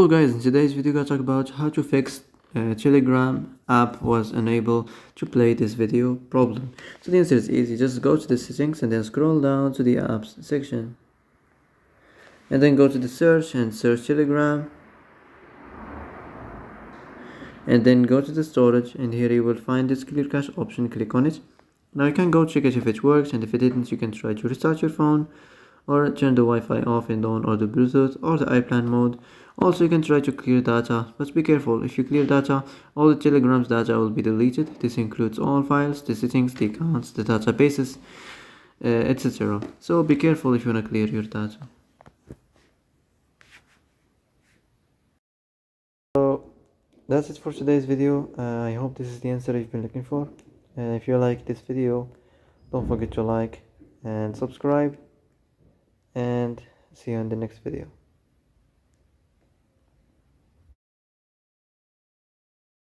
Hello guys, in today's video I'm gonna talk about how to fix Telegram app was unable to play this video problem. So the answer is easy. Just go to the settings and then scroll down to the apps section. And then go to the search and search Telegram. And then go to the storage and here you will find this clear cache option. Click on it. Now you can go check it if it works, and if it didn't you can try to restart your phone or turn the Wi-Fi off and on, or the Bluetooth or the airplane mode. Also you can try to clear data, but be careful. If you clear data, all the Telegram's data will be deleted. This includes all files, the settings, the accounts, the databases, etc. So be careful if you want to clear your data. So that's it for today's video. I hope this is the answer you've been looking for. If you like this video, don't forget to like and subscribe, and see you in the next video.